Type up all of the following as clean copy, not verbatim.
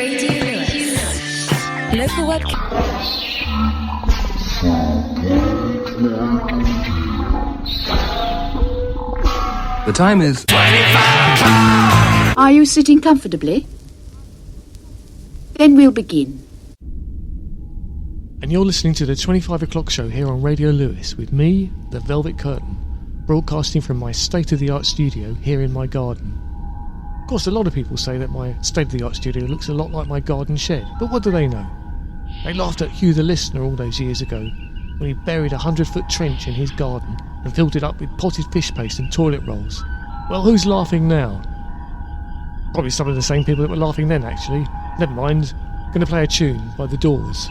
Radio Lewis. Local webcast. The time is 25. Are you sitting comfortably? Then we'll begin. And you're listening to the 25 o'clock show here on Radio Lewis with me, the Velvet Curtain, broadcasting from my state-of-the-art studio here in my garden. Of course, a lot of people say that my state-of-the-art studio looks a lot like my garden shed, but what do they know? They laughed at Hugh the Listener all those years ago when he buried a 100-foot trench in his garden and filled it up with potted fish paste and toilet rolls. Well, who's laughing now? Probably some of the same people that were laughing then, actually. Never mind, going to play a tune by The Doors.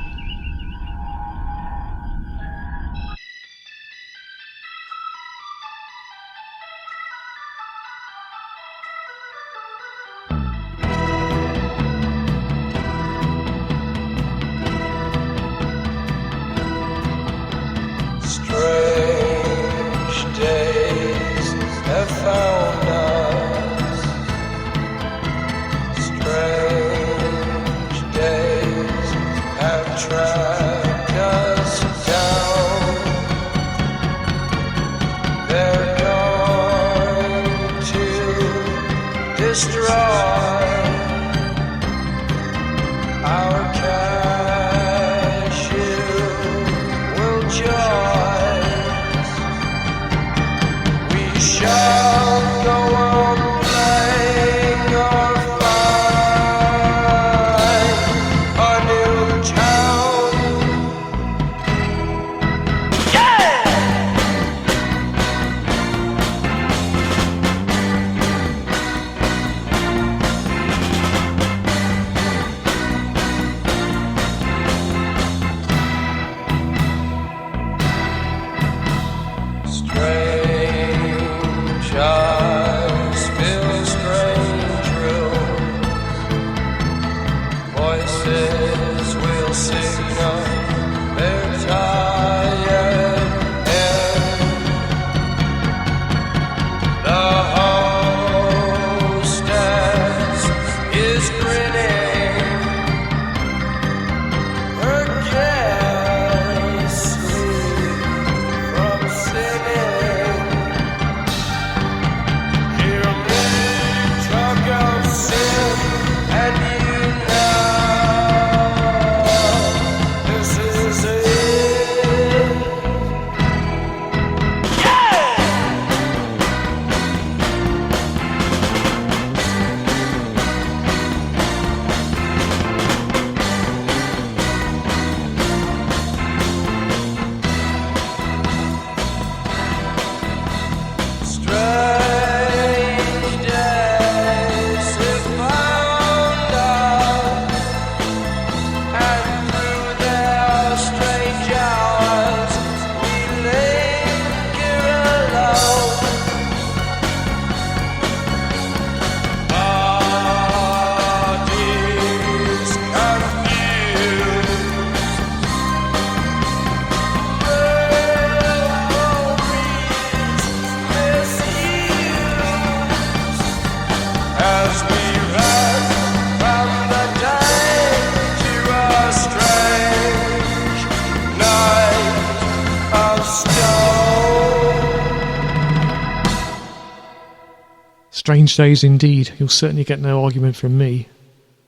Strange days indeed. You'll certainly get no argument from me.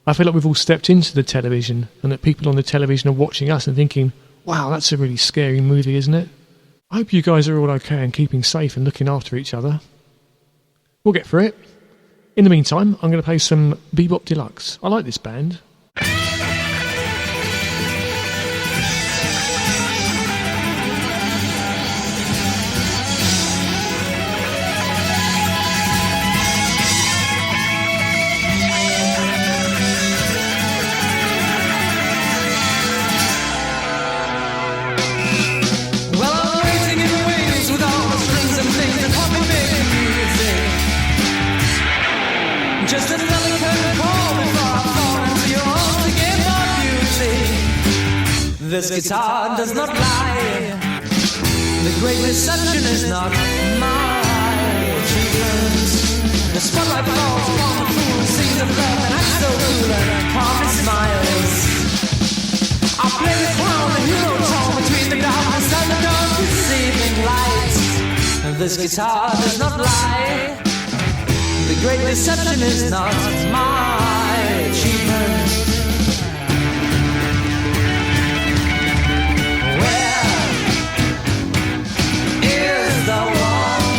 I feel like we've all stepped into the television and that people on the television are watching us and thinking, wow, that's a really scary movie, isn't it? I hope you guys are all okay and keeping safe and looking after each other. We'll get through it. In the meantime, I'm going to play some Bebop Deluxe. I like this band. Just another curtain call before I fall into your arms to get my beauty. This guitar does not lie. The great deception is not my achievement. The spotlight falls upon the fool who sings of love and acts so cool and can't be This guitar does not lie. The great deception is not my achievement. Where is the one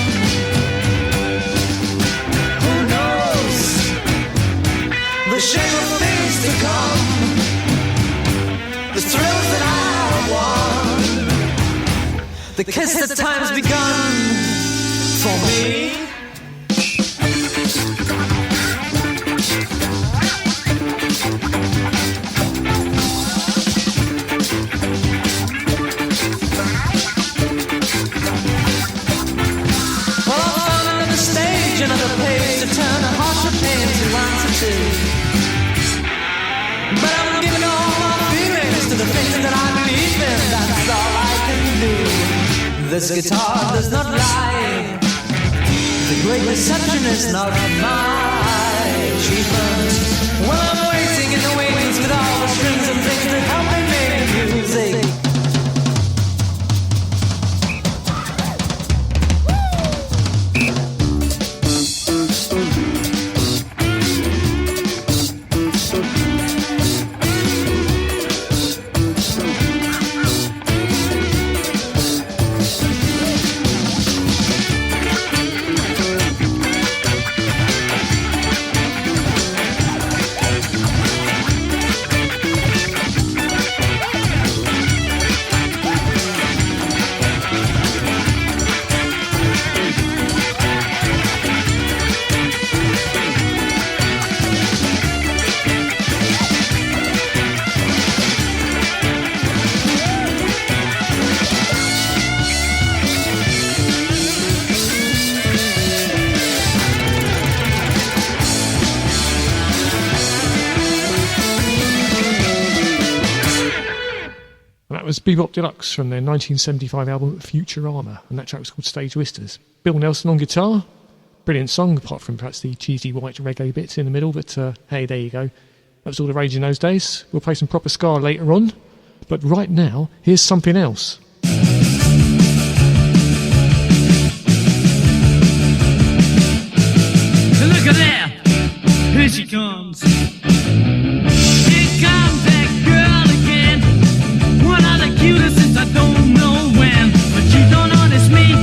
who knows the shape of things to come, the thrills that I won, the kiss that time's begun for me? Another page to turn a harsher pain to answer to. But I'm giving all my feelings to the things that I believe in. That's all I can do. This guitar does not lie. The great deception is not my achievement. Well, I'm waiting in the wings with all the strings and things that help me make music. Bebop Deluxe from their 1975 album Futurama, and that track was called Stage Whisters. Bill Nelson on guitar, brilliant song, apart from perhaps the cheesy white reggae bits in the middle, but hey, there you go. That was all the rage in those days. We'll play some proper ska later on, but right now, here's something else. Look at there, here she comes. Here comes that girl again. One of the cutest since I don't know when. But you don't notice me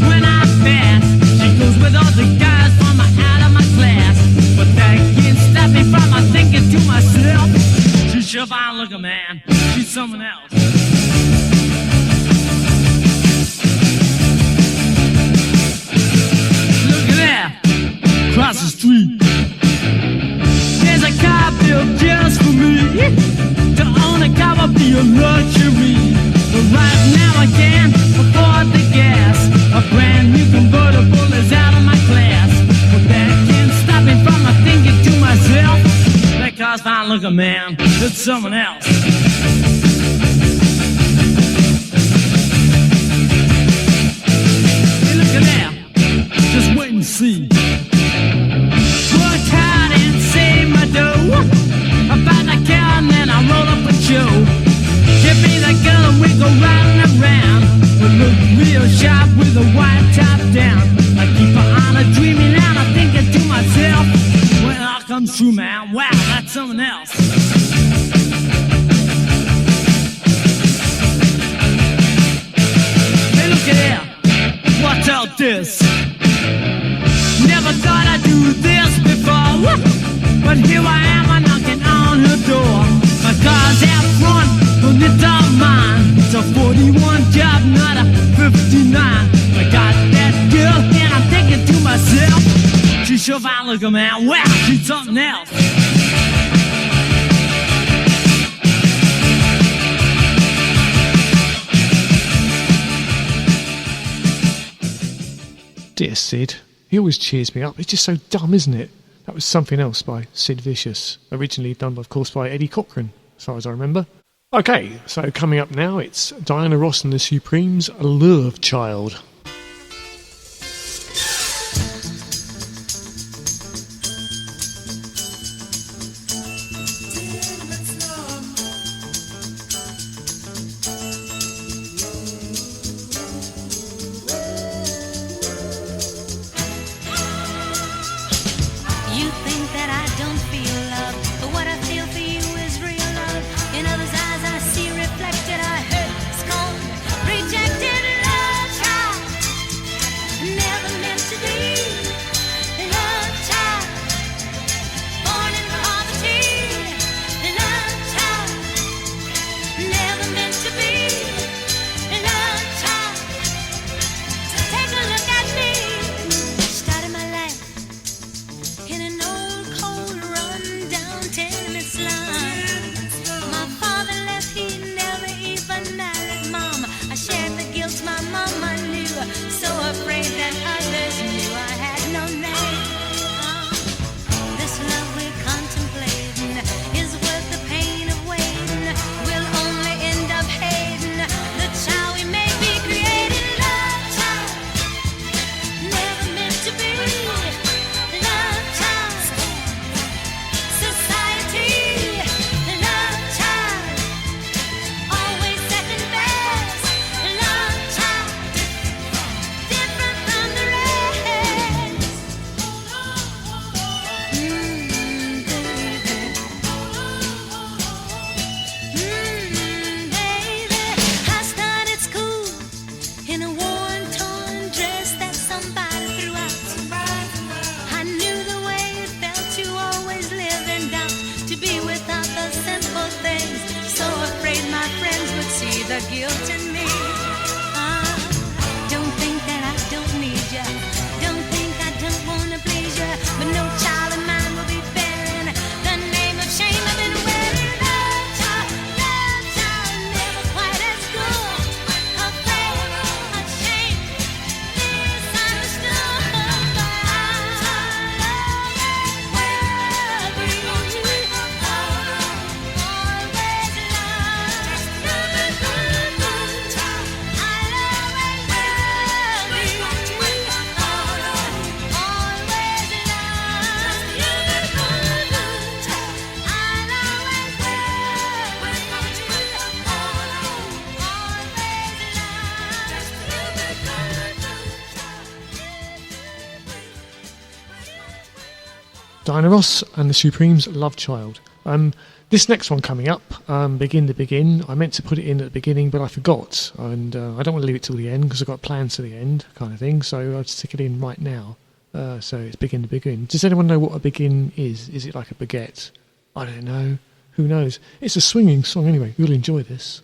when I pass. She goes with all the guys from out of my class. But that can't stop me from thinking to myself, she's sure fine looking, man. She's someone else. Look at that, across the street. There's a car built just for me. To own a car would be a luxury. But right now I can't afford the gas. A brand new convertible is out of my class. But that can't stop me from thinking to myself, that car's fine looking, man. It's someone else. Hey, look at that. Just wait and see. Work hard and save my dough. I buy the car and then I roll up a show. Give me the girl and we go round and round. We look real sharp with a white top down. I keep her on a dreaming and I'm thinking to myself, when it all comes true, man, wow, that's someone else. Hey, look at here, watch out this. Never thought I'd do this before, but here I am, I'm knocking on her door. My car's out front, but it's all mine. It's a 41 job, not a 59. I got that girl and I'm thinking to myself, she's sure fine looking, man. Wow, she's something else. Dear Sid, he always cheers me up. It's just so dumb, isn't it? That was Something Else by Sid Vicious, originally done, of course, by Eddie Cochran, as far as I remember. Okay, so coming up now, it's Diana Ross and the Supremes' Love Child. Diana Ross and the Supremes, Love Child. This next one coming up, Begin to Begin, I meant to put it in at the beginning, but I forgot, and I don't want to leave it till the end because I've got plans to the end, kind of thing, so I'll stick it in right now. So it's Begin to Begin. Does anyone know what a begin is? Is it like a baguette? I don't know. Who knows? It's a swinging song anyway. You'll enjoy this.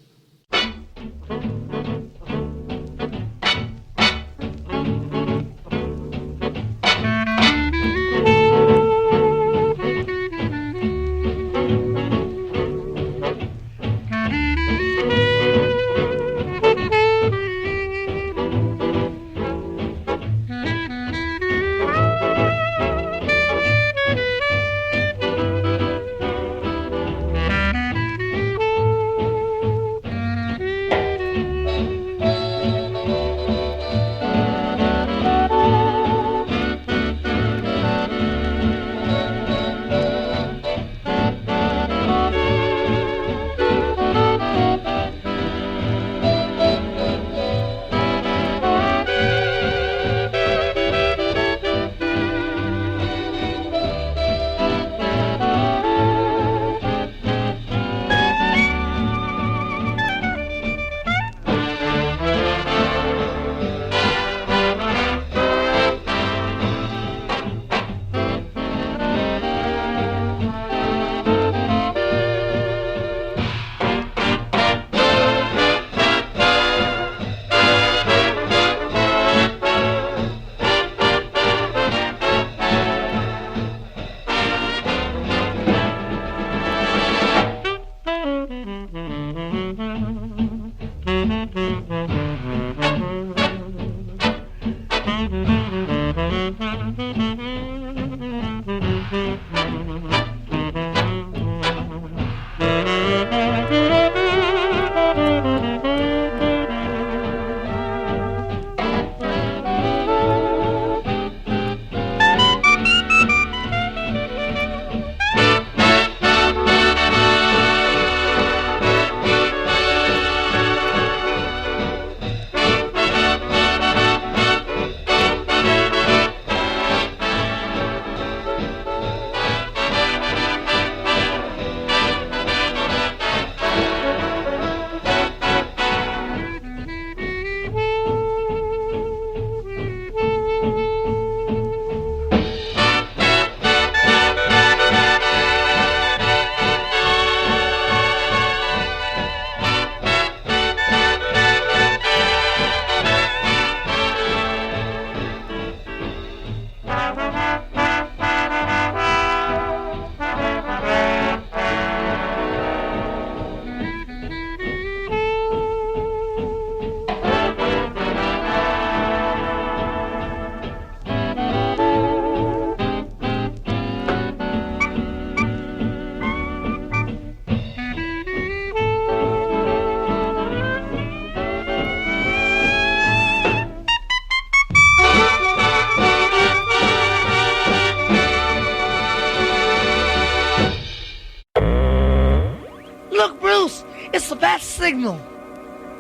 It's the bat signal.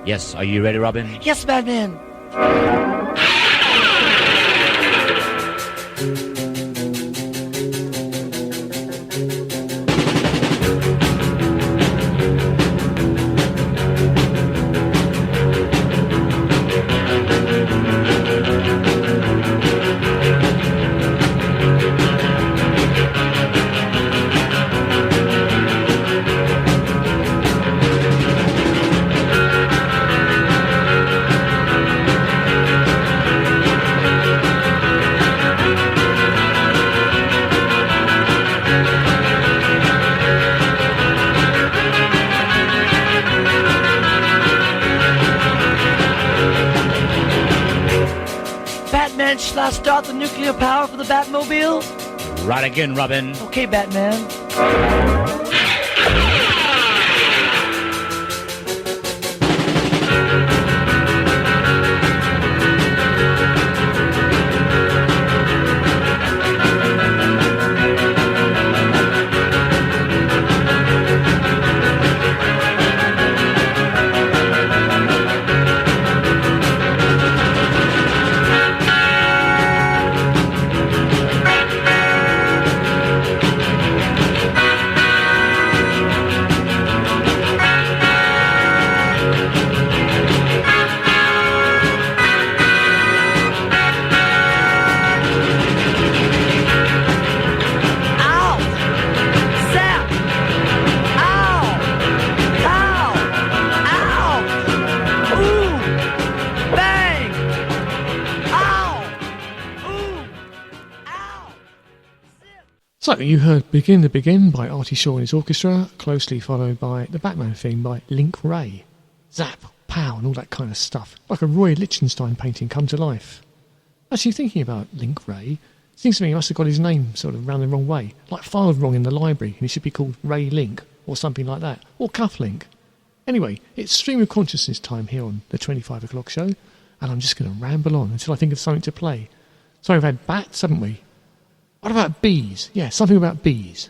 Yes, are you ready, Robin? Yes, Batman. Shall I start the nuclear power for the Batmobile? Right again, Robin. Okay, Batman. So you heard Begin to Begin by Artie Shaw and his orchestra, closely followed by the Batman theme by Link Wray. Zap, pow and all that kind of stuff, like a Roy Lichtenstein painting come to life. Actually thinking about Link Wray, it seems to me he must have got his name sort of round the wrong way, like filed wrong in the library, and he should be called Ray Link, or something like that, or Cufflink. Anyway, it's Stream of Consciousness time here on the 25 o'clock show, and I'm just going to ramble on until I think of something to play. So we've had bats, haven't we? What about bees? Yeah, something about bees.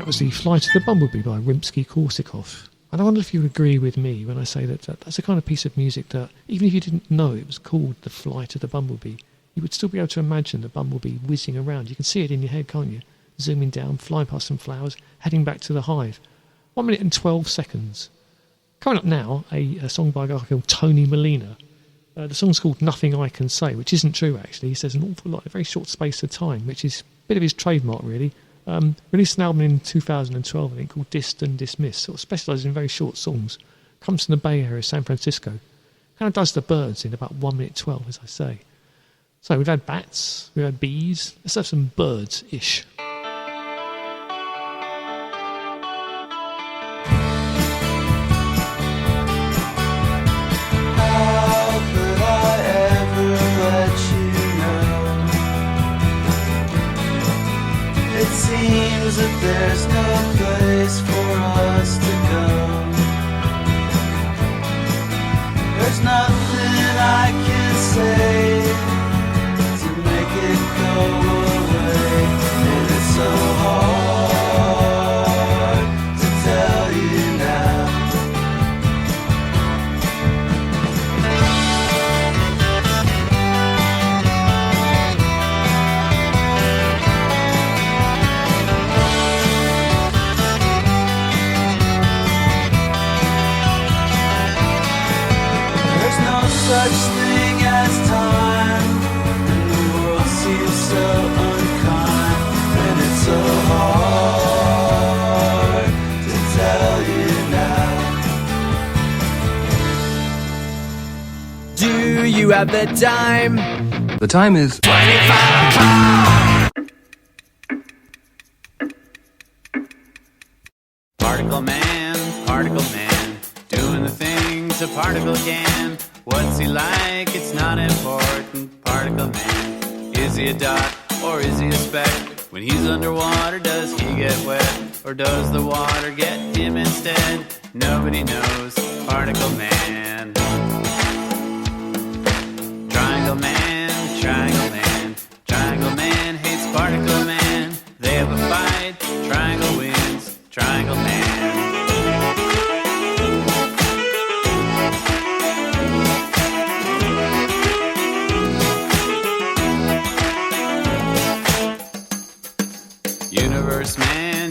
Was the Flight of the Bumblebee by Rimsky-Korsakov. And I wonder if you would agree with me when I say that that's a kind of piece of music that, even if you didn't know it was called The Flight of the Bumblebee, you would still be able to imagine the bumblebee whizzing around. You can see it in your head, can't you? Zooming down, flying past some flowers, heading back to the hive. 1 minute and 12 seconds. Coming up now, a song by a guy called Tony Molina. The song's called Nothing I Can Say, which isn't true actually. He says an awful lot in a very short space of time, which is a bit of his trademark really. Released an album in 2012, I think, called Dissed and Dismissed. Sort of specialises in very short songs. Comes from the Bay Area, San Francisco. Kind of does the birds in about 1 minute 12, as I say. So we've had bats, we've had bees. Let's have some birds-ish. Seems that there's no place for us to go. There's nothing I can say to make it go away, and it's so hard to tell you now. Such thing as time, and the world seems so unkind, and it's so hard to tell you now. Do you have the time? The time is 25 o'clock! Particle man, doing the things a particle can. What's he like? It's not important. Particle man. Is he a dot or is he a speck? When he's underwater, does he get wet? Or does the water get him instead? Nobody knows. Particle man. Triangle man, triangle man. Triangle man hates particle man. They have a fight. Triangle wins. Triangle man.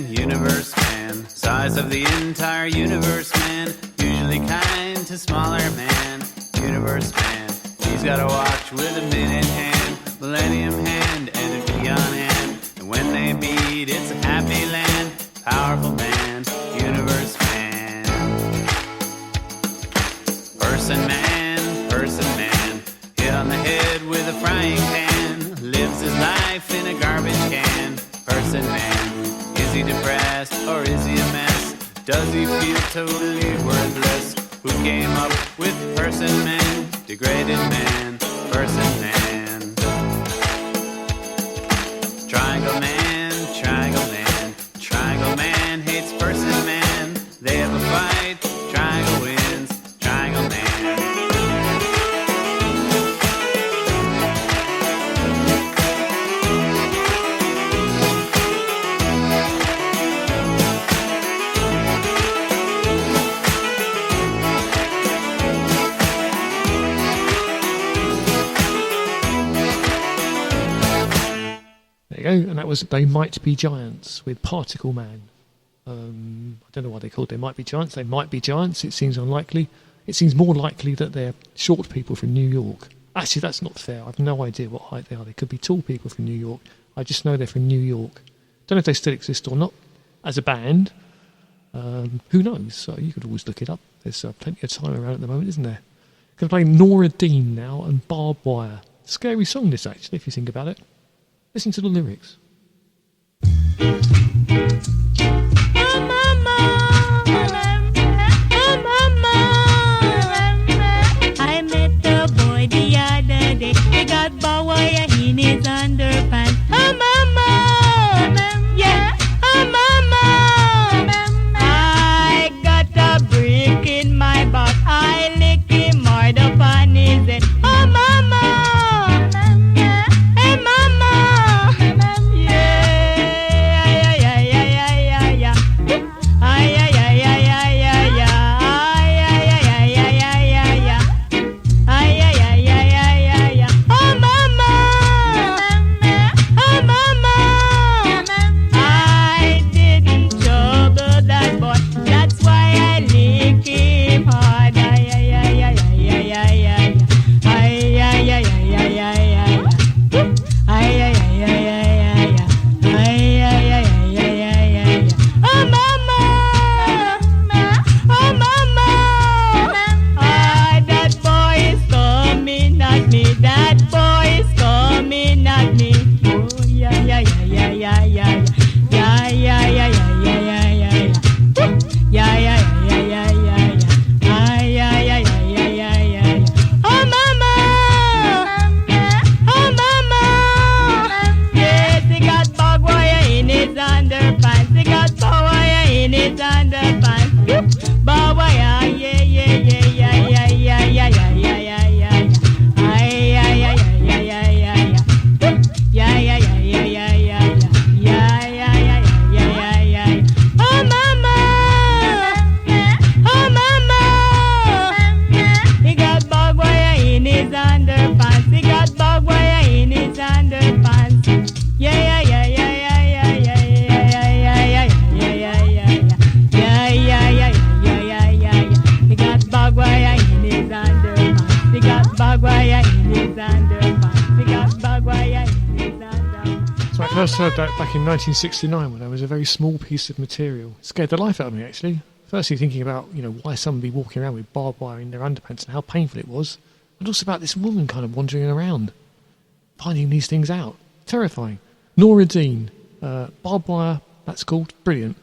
Universe man, size of the entire universe man, usually kind to smaller man, universe man. He's got a watch with a minute hand, millennium hand, and a beyond hand, and when they meet it's a happy land, powerful man, universe man. Person man, hit on the head with a frying pan, lives his life in a garbage can, person man. Is he depressed or is he a mess? Does he feel totally came up with person man, degraded man, person man. Triangle man, triangle man, triangle man hates person man. They have a fight, triangle wins, triangle man. And that was They Might Be Giants with Particle Man. I don't know why they called They Might Be Giants. They might be giants. It seems unlikely. It seems more likely that they're short people from New York. Actually, that's not fair. I've no idea what height they are. They could be tall people from New York. I just know they're from New York. Don't know if they still exist or not. As a band, who knows? So you could always look it up. There's plenty of time around at the moment, isn't there? Going to play Nora Dean now and Barbed Wire. Scary song this, actually, if you think about it. Listen to the lyrics. I met the boy the other day. He got barbed wire in his underpants. Oh mama, yeah. Oh mama, I got a brick in my back. I lick him hard up on his head. Oh mama. First heard that back in 1969 when I was a very small piece of material. It scared the life out of me, actually. Firstly thinking about, why someone would be walking around with barbed wire in their underpants and how painful it was. And also about this woman kind of wandering around, finding these things out. Terrifying. Nora Dean, barbed wire, that's called. Brilliant.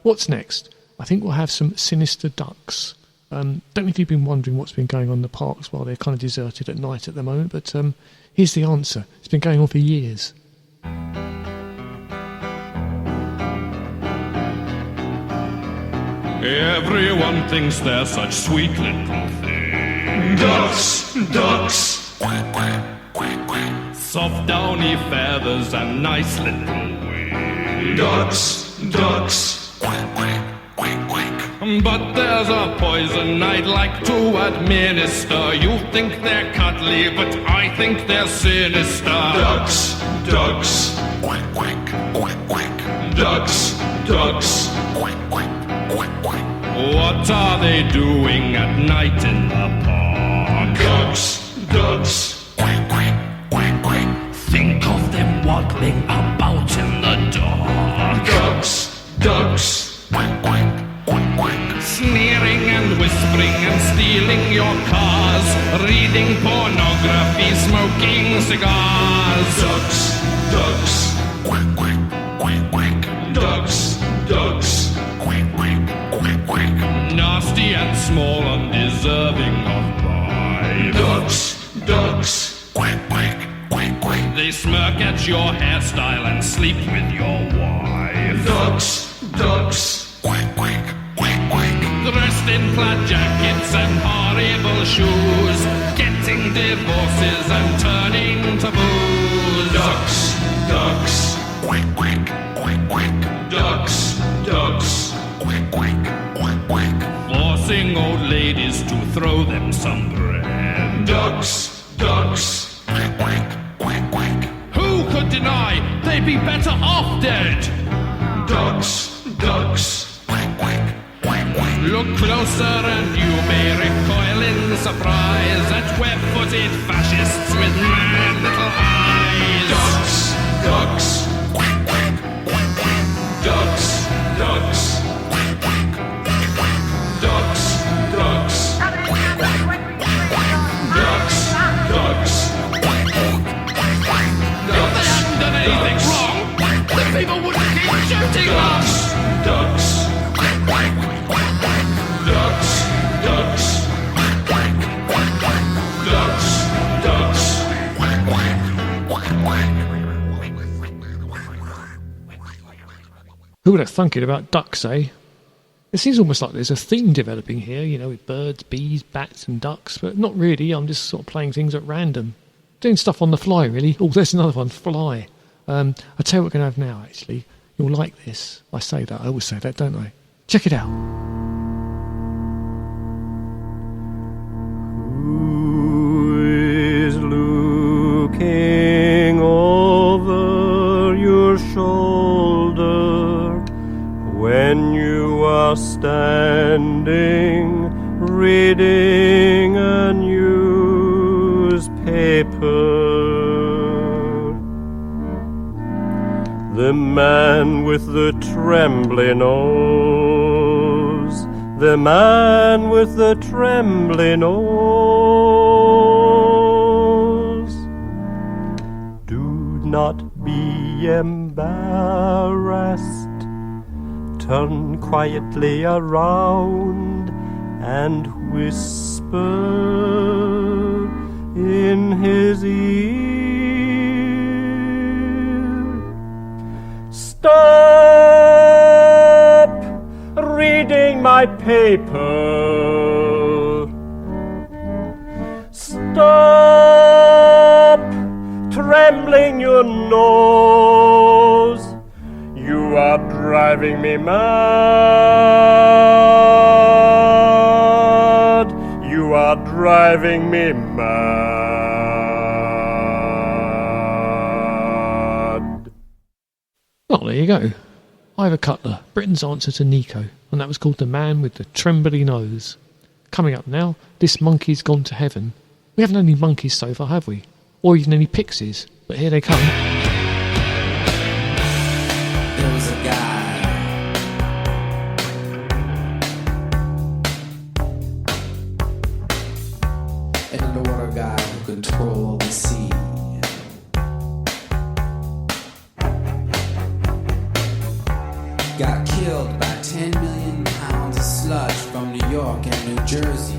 What's next? I think we'll have some Sinister Ducks. Don't know if you've been wondering what's been going on in the parks while they're kind of deserted at night at the moment, but here's the answer. It's been going on for years. Everyone thinks they're such sweet little things. Ducks, ducks. Quack, quack, quack, quack. Soft downy feathers and nice little wings. Ducks, ducks. Quack, quack, quack, quack. But there's a poison I'd like to administer. You think they're cuddly, but I think they're sinister. Ducks, ducks. Quack, quack, quack, quack. Ducks, ducks. Quack, quack. What are they doing at night in the park? Ducks, ducks. Quack, quack, quack, quack. Think of them waddling about in the dark. Ducks, ducks. Quack, quack, quack, quack. Sneering and whispering and stealing your cars. Reading pornography, smoking cigars. Ducks, ducks. Quack, quack, quack, quack. Ducks, ducks. Quack, quack, quack, quack. Nasty and small and your hairstyle and sleep with your wife. Ducks, ducks, quack, quack, quack, quack. Dressed in plaid jackets and horrible shoes, getting divorces and turning to booze. Ducks, ducks, quack, quack, quack, quack. Ducks, ducks, quack, quack, quack, quack. Forcing old ladies to throw them some bread. Ducks, ducks, quack, quack, quack, quack. Who could deny they'd be better off dead? Ducks, ducks, quack, quack, quack, quack. Look closer and you may recoil in surprise at web-footed fascists with mad little eyes. Ducks, ducks, quack, quack, quack, quack. Ducks, ducks, quack, quack, quack, quack. Ducks, ducks, quack, quack, quack, quack. Ducks, ducks, quack, quack, quack, quack. If they hadn't done anything wrong, the people wouldn't keep shooting them. Ducks, quack, quack, quack, quack. Ducks, ducks, quack, quack, quack, quack. Ducks, ducks, quack, quack, quack, quack. Who would have thunk it about ducks, eh? It seems almost like there's a theme developing here, you know, with birds, bees, bats and ducks, but not really. I'm just sort of playing things at random. Doing stuff on the fly, really. Oh, there's another one, fly. I'll tell you what we're going to have now, actually. You'll like this. I say that. I always say that, don't I? Check it out. Who is looking over your shoulder when you are standing reading a newspaper? The man with the trembly nose, the man with the trembly nose. Do not be embarrassed. Turn quietly around and whisper in his ear. Stop reading my paper. Stop trembling your nose. You are driving me mad. You are driving me mad. Well, there you go. Ivor Cutler, Britain's answer to Nico, and that was called The Man with the Trembly Nose. Coming up now, This Monkey's Gone to Heaven. We haven't had any monkeys so far, have we? Or even any pixies, but here they come. There was a guy an underwater guy who controlled the sea. Got killed by 10 million pounds of sludge from New York and New Jersey.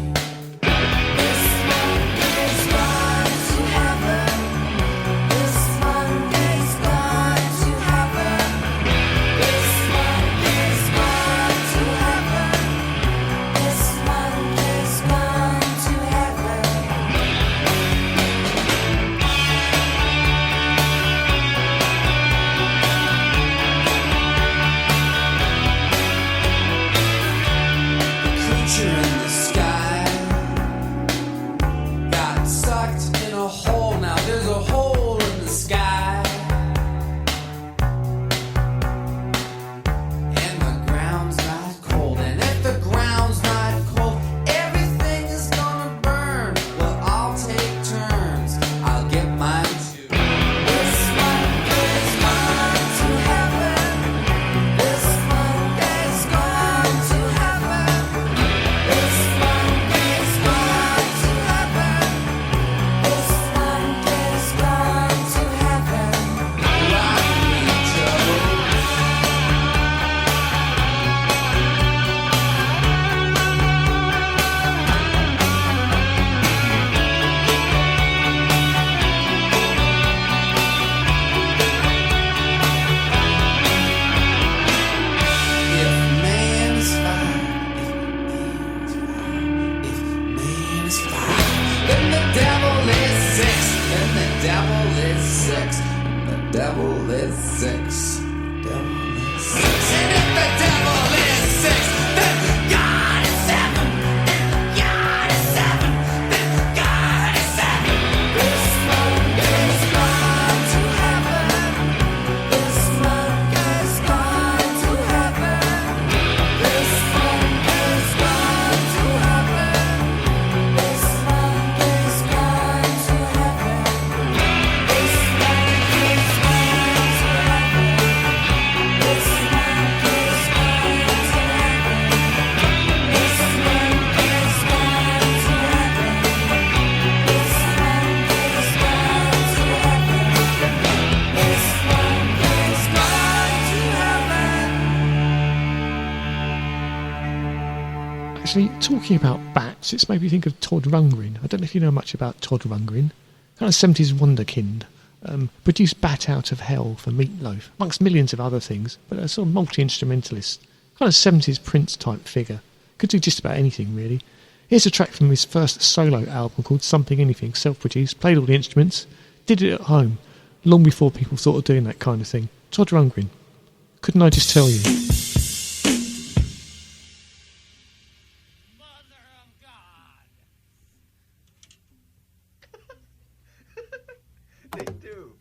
In the sky Actually, talking about bats, it's made me think of Todd Rundgren. I don't know if you know much about Todd Rundgren. Kind of 70s wonderkind. Produced Bat Out of Hell for Meatloaf, amongst millions of other things, but a sort of multi-instrumentalist. Kind of 70s Prince type figure. Could do just about anything, really. Here's a track from his first solo album called Something Anything, self-produced, played all the instruments, did it at home, long before people thought of doing that kind of thing. Todd Rundgren. Couldn't I just tell you? They do.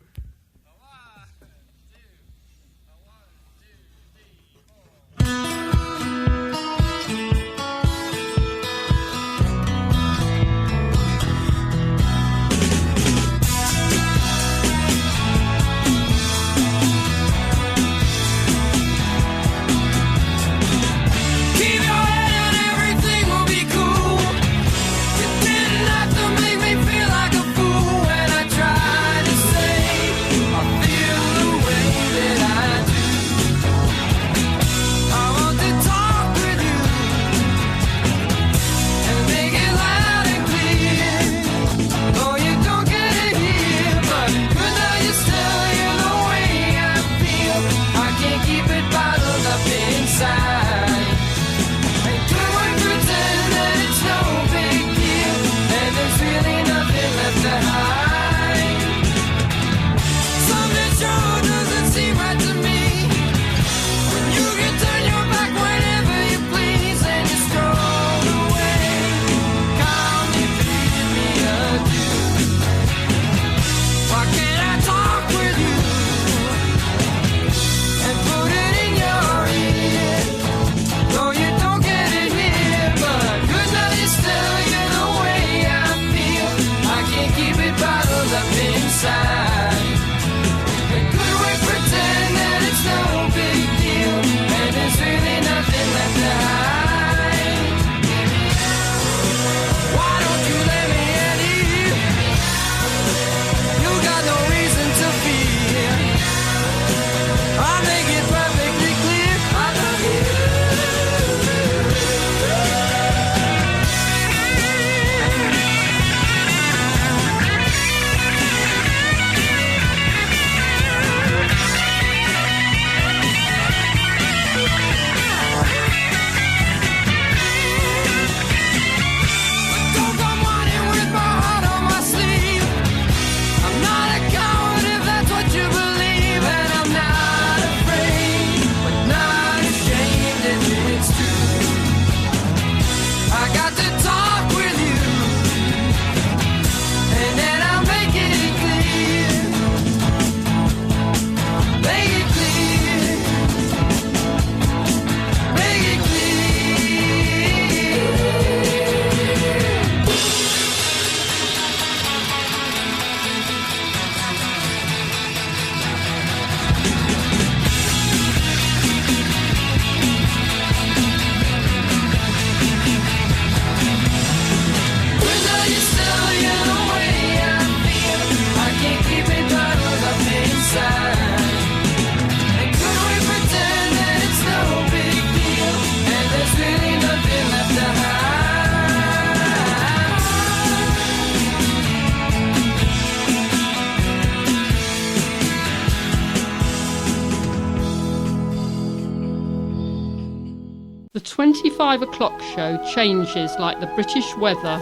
The 25 o'clock show changes like the British weather.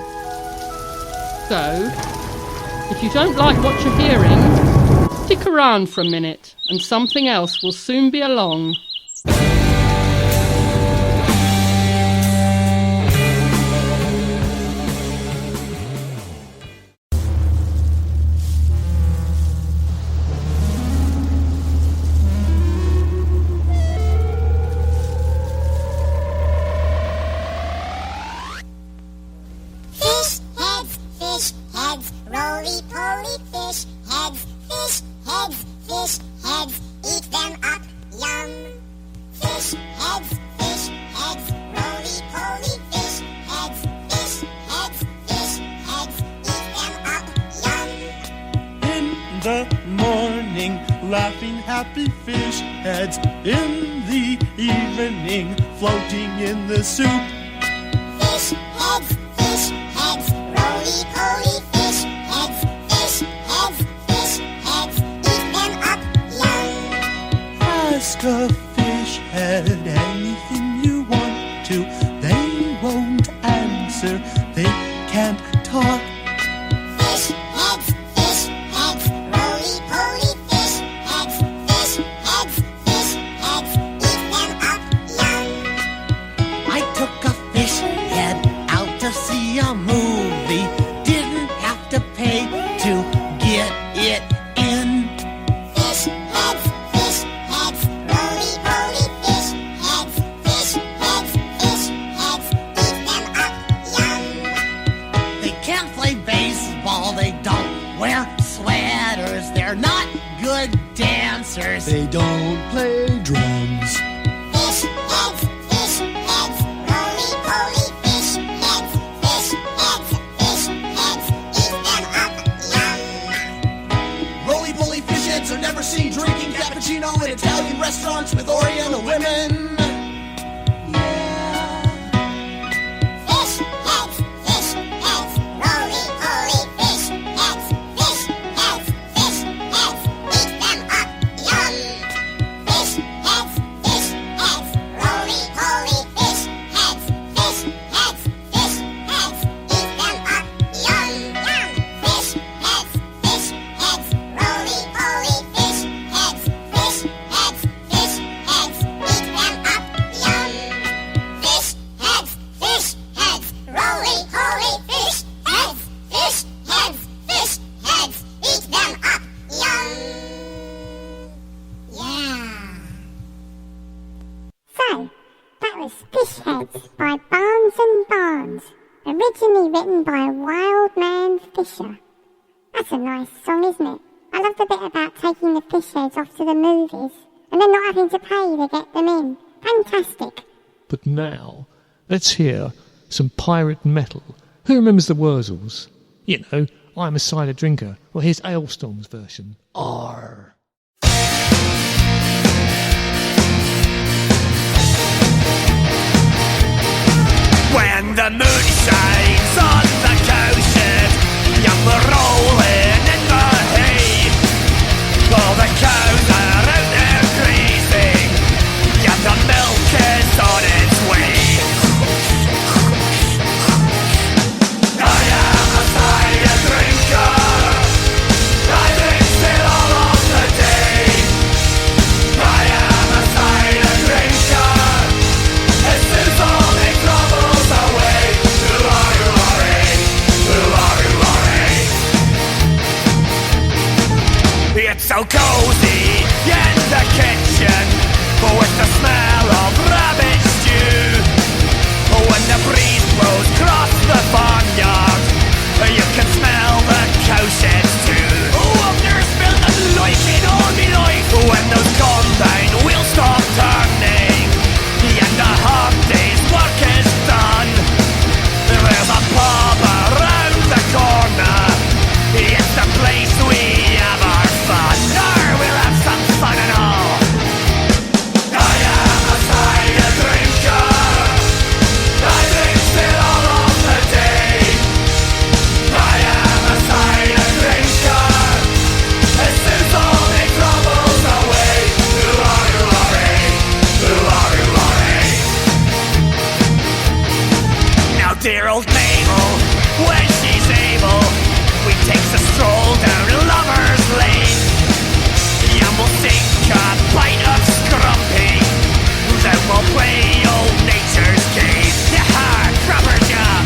So, if you don't like what you're hearing, stick around for a minute and something else will soon be along. In the evening, floating in the soup. can't play baseball, they don't wear sweaters, they're not good dancers. They don't play drums. Fish heads, roly-poly fish heads, eat them up, yum. Roly-poly fish heads are never seen drinking cappuccino in Italian restaurants with Oriental women. Originally written by Wildman Fisher. That's a nice song, isn't it? I love the bit about taking the fish heads off to the movies and then not having to pay to get them in. Fantastic. But now, let's hear some pirate metal. Who remembers the Wurzels? You know, I'm a cider drinker. Well, here's Ailstorm's version. Arr. When the moon shines on the coast, young we're rolling in the hay. All the cows are out there grazing, yeah, the milk is on its way. I am a cider drinker, I drink it all of the day. I am a cider drinker, it suits all the troubles away. It's so cozy in the kitchen, with the smell of rabbit stew. When the breeze blows across the barnyard, you can smell the cow sheds too. Oh, I've never smelled nothing like it all my life. When those combine wheels stop turning, and the hard day's work is done, there's a pub around the corner. It's the place we have our fun. We'll have some fun and all. I am a cider drinker, I drink it all of the day. I am a cider drinker, it suits all the troubles away. Now dear old Mabel, when she's able, we takes a stroll down Lover's Lane, and we'll sink a pint of scrumpy, then we'll play old nature's game. Yeah, crapperjaw.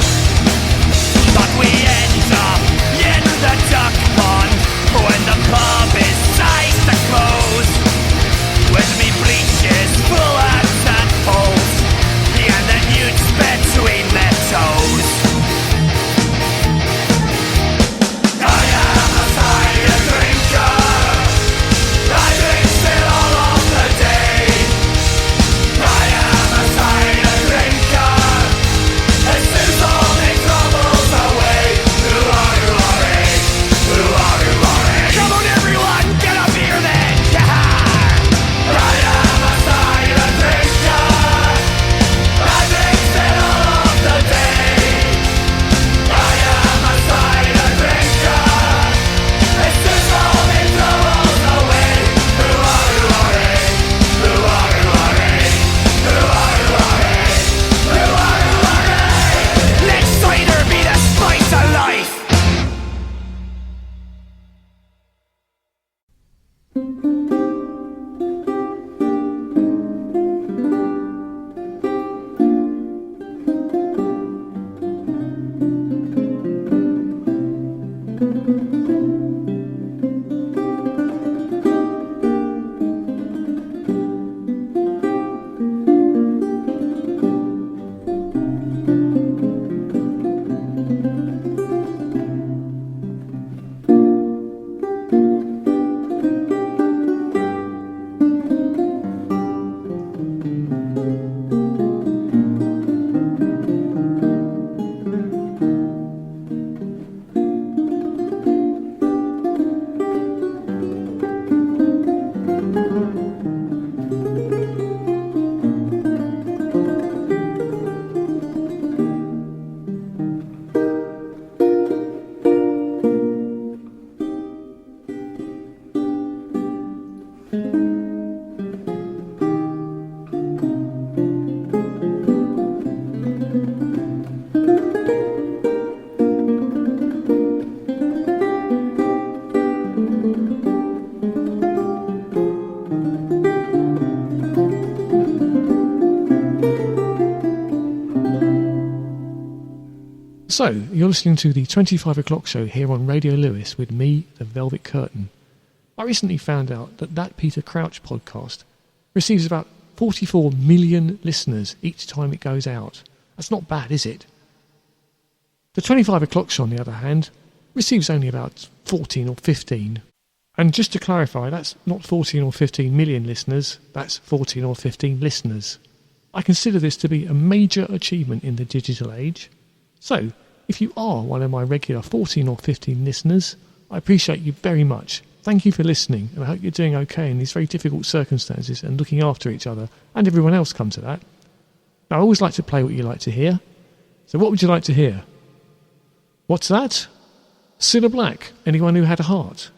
But we end up in the duck pond when the pub is sized to close, with me breeches full of tadpoles and the newts between their toes. I am a cider drinker, I drink it all of the day. I am a cider drinker, it suits all the troubles away. Come on everyone, get up here then! I am a cider drinker, I drink it all of the day. I am a cider drinker, it suits all the troubles away. Let cider be the spice of life. So, you're listening to the 25 o'clock show here on Radio Lewis with me, the Velvet Curtain. I recently found out that Peter Crouch podcast receives about 44 million listeners each time it goes out. That's not bad, is it? The 25 o'clock show, on the other hand, receives only about 14 or 15. And just to clarify, that's not 14 or 15 million listeners, that's 14 or 15 listeners. I consider this to be a major achievement in the digital age. So, if you are one of my regular 14 or 15 listeners, I appreciate you very much. Thank you for listening, and I hope you're doing okay in these very difficult circumstances and looking after each other, and everyone else come to that. Now, I always like to play what you like to hear. So what would you like to hear? What's that? Cilla Black, Anyone Who Had a Heart.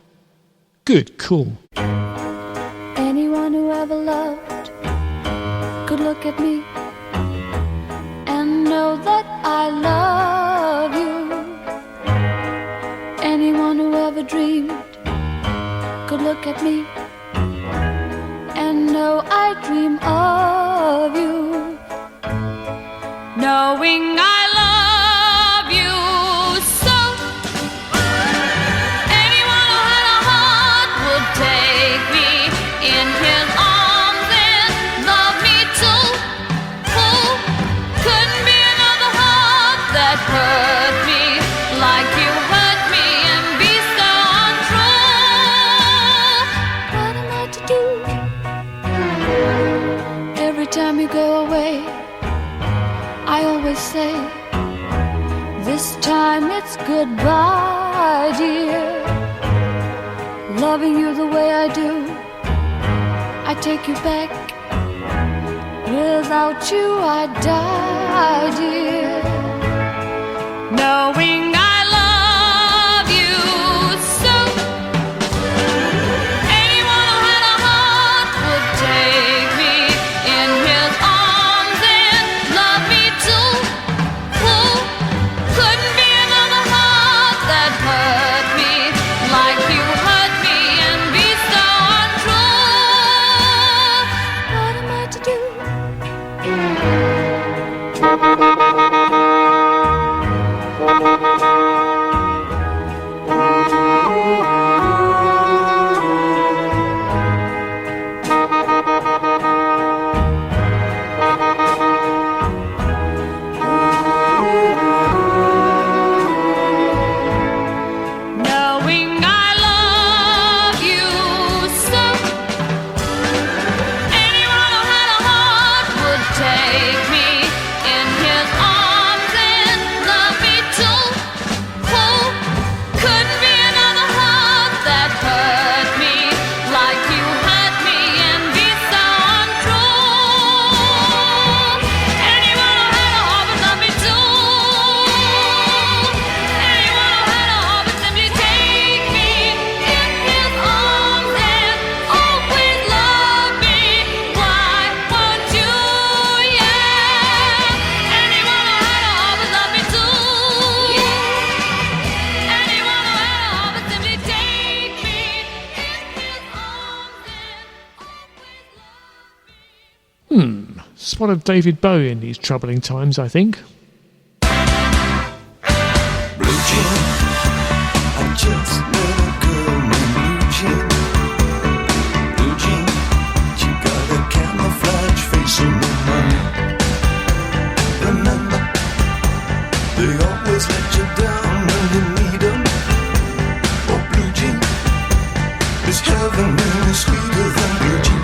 Good, cool. Anyone who ever loved could look at me and know that I love you. Anyone who ever dreamed could look at me and know I dream of you. Knowing I love you so. Anyone who had a heart would take me in his arms and love me too. Who couldn't be another heart that hurt me like you hurt me and be so untrue? What am I to do? Every time you go away, I always say, this time it's goodbye, dear. Loving you the way I do, I take you back. Without you I die, dear. Knowing I love you so. Anyone who had a heart would take me in his arms and love me too. Who couldn't be another heart that hurt me like you hurt me and be so untrue? What am I to do? Knowing I love you so. Anyone who had a heart would take me in his arms and love me too. Who couldn't be another heart that hurt me like you hurt me and be so untrue? Anyone who had a heart would love me too. Anyone who had a heart would simply take me in his arms and always love me. Why won't you? Yeah. Anyone who had a heart would love me too. Yeah. Anyone who had a heart would simply take me in his arms and Spot of David Bowie in these troubling times, I think. Blue Jean, I just met a girl named Blue Jean. Blue Jean, she got a camouflage face and no money. Remember, they always let you down when you need them. Oh, Blue Jean, is heaven really sweeter than Blue Jean?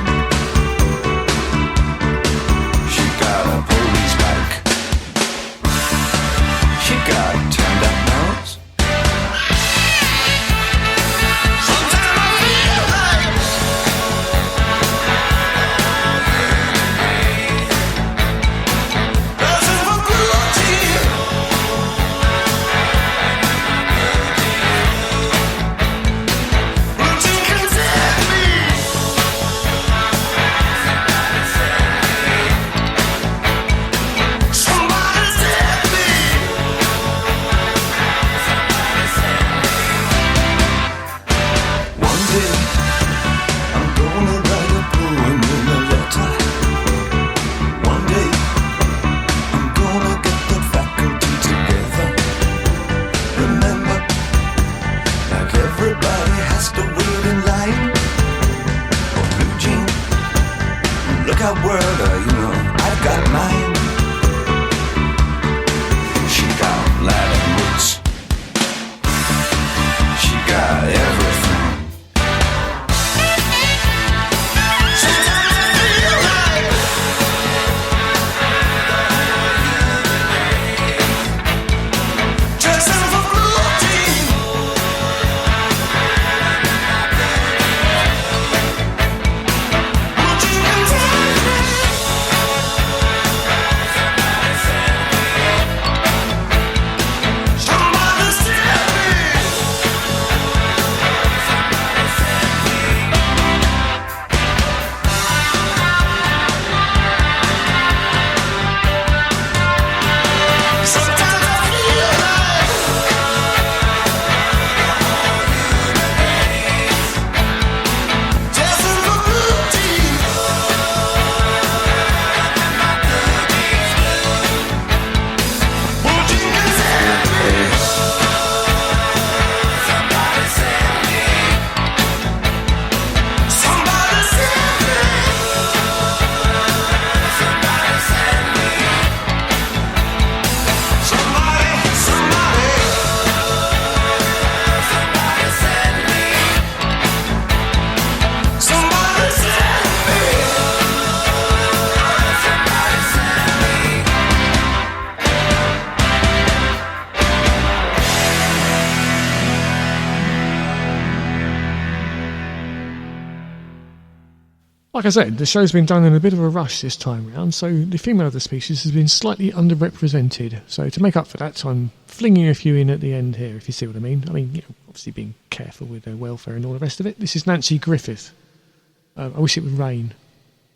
She got a police bike Everybody has to wait in line. Oh, Blue Jean, look out, world, you know I've got mine. She got Latin roots. She got everything. Sometimes I feel like dressing for Blue Jean. Blue Jean can take me. Somebody save me. Sometimes I feel like dressing for Blue Jean. Blue Jean can save me. Somebody save me. Somebody save me. Somebody save me. Somebody, somebody. Somebody save me. Somebody save me. Somebody save me. Like I said, the show's been done in a bit of a rush this time round, so the female of the species has been slightly underrepresented. So to make up for that, I'm flinging a few in at the end here, if you see what I mean. I mean, obviously being careful with their welfare and all the rest of it. This is Nancy Griffith. I Wish It Would Rain.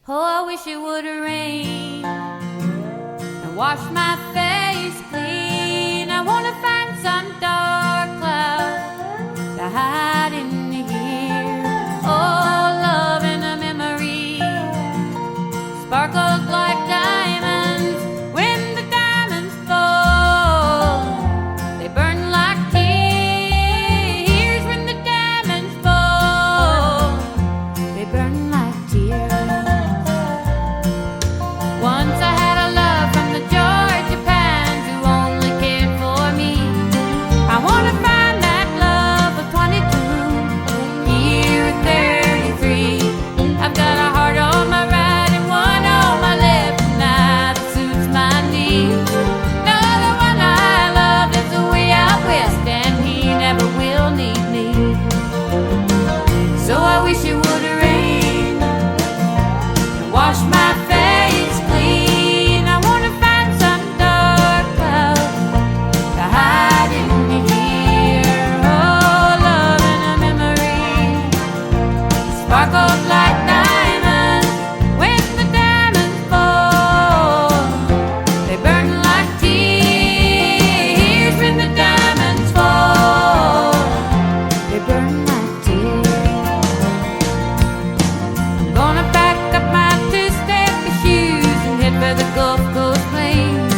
Oh, I wish it would rain and wash my face clean. I want to find some dark cloud to hide in here. Oh, love and a memory sparkles like diamonds. When the diamonds fall, they burn like tears. When the diamonds fall, they burn like tears. Once I had a love from the Georgia Pines who only cared for me. I want to find that love of 22, here at 33. I've got a heart on my right and one on my left, and that suits my needs. No, the one I love is way out west, and he never will need me. So I wish it would rain and wash my face clean. I want to find some dark cloud to hide in here. Oh, love and a memory sparkles like diamonds. When the diamonds fall, they burn like tears. When the diamonds fall, they burn like tears. I'm gonna pack up my two-step shoes and head for the Gulf Coast Plains.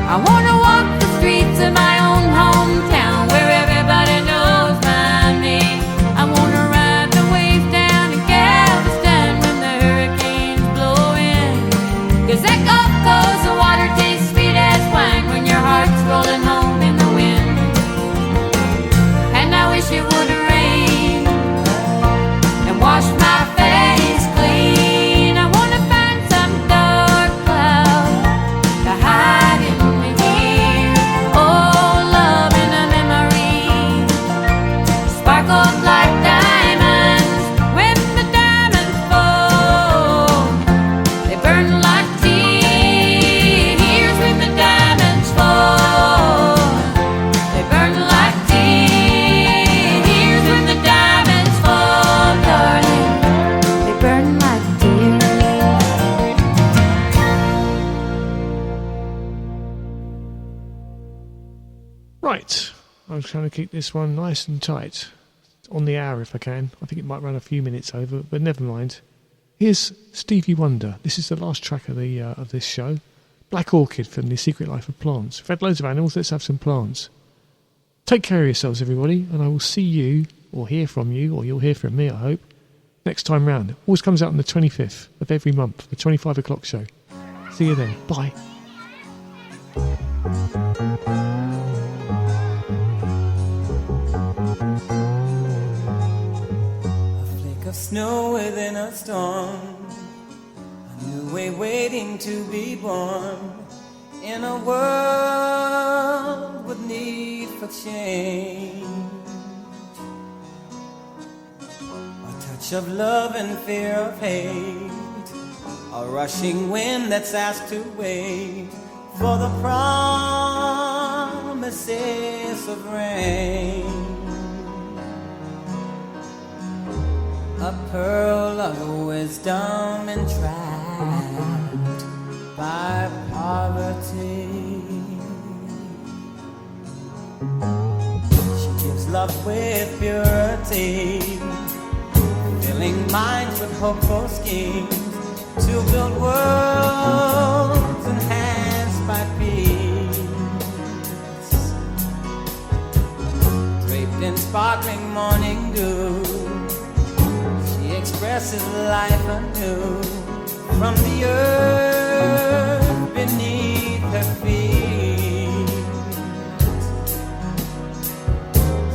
I wanna walk the streets of my own hometown where everybody knows my name. I wanna ride the waves down in Galveston when the hurricanes blow in. 'Cause that Gulf Coast, the water tastes sweet as wine when your heart's rolling home in the wind. And I wish it would rain and wash my face clean. I wanna find some dark cloud to hide in here. Oh, love and a memory sparkles like diamonds. When the diamonds fall, they burn like tears. When the diamonds fall, they burn like tears. When the diamonds fall, darling, they burn like tears. Right, I'm trying to keep this one nice and tight. On the hour if I can. I think it might run a few minutes over, but never mind. Here's Stevie Wonder. This is the last track of this show. Black Orchid from The Secret Life of Plants. We've had loads of animals, let's have some plants. Take care of yourselves, everybody, and I will see you or hear from you, or you'll hear from me, I hope, next time round. It always comes out on the 25th of every month, the 25 o'clock show. See you then. Bye. Of snow within a storm, a new way waiting to be born, in a world with need for change. A touch of love and fear of hate, a rushing wind that's asked to wait for the promises of rain. A pearl of wisdom entrapped by poverty. She gives love with purity, filling minds with hopeful schemes to build worlds enhanced by peace. Draped in sparkling morning dew, expresses life anew from the earth beneath her feet.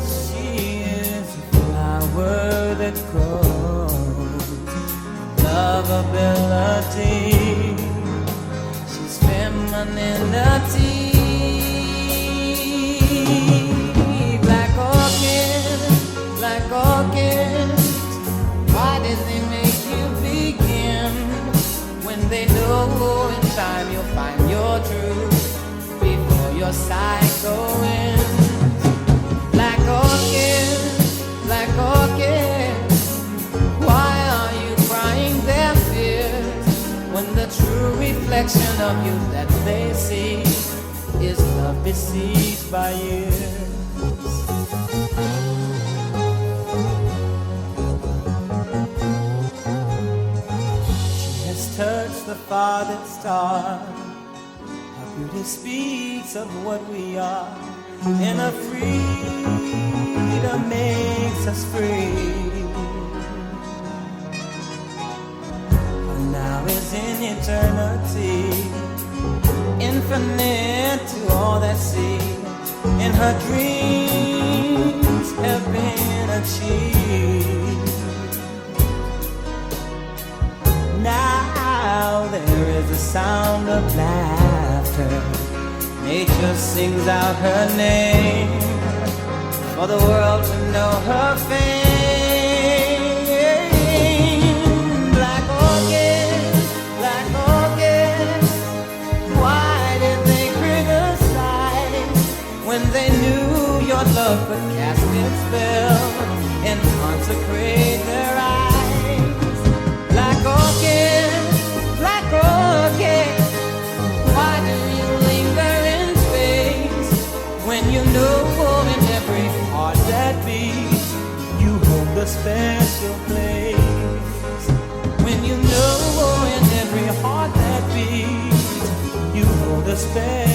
She is a flower that grows lovability. She's femininity. Black orchid, black orchid. Why did they make you begin when they know in time you'll find your truth before your cycle ends? Black orchid, black orchid, why are you crying their fears when the true reflection of you that they see is love besieged by years? Touch the farthest star. Our beauty speaks of what we are, and a freedom makes us free. Her now is in eternity, infinite to all that see, and her dreams have been achieved. Now there is a sound of laughter. Nature sings out her name for the world to know her fame. Black orchid, why did they criticize when they knew your love could cast its spell and consecrate their eyes? Black orchid, why do you linger in space when you know in every heart that beats you hold a special place? When you know in every heart that beats you hold a special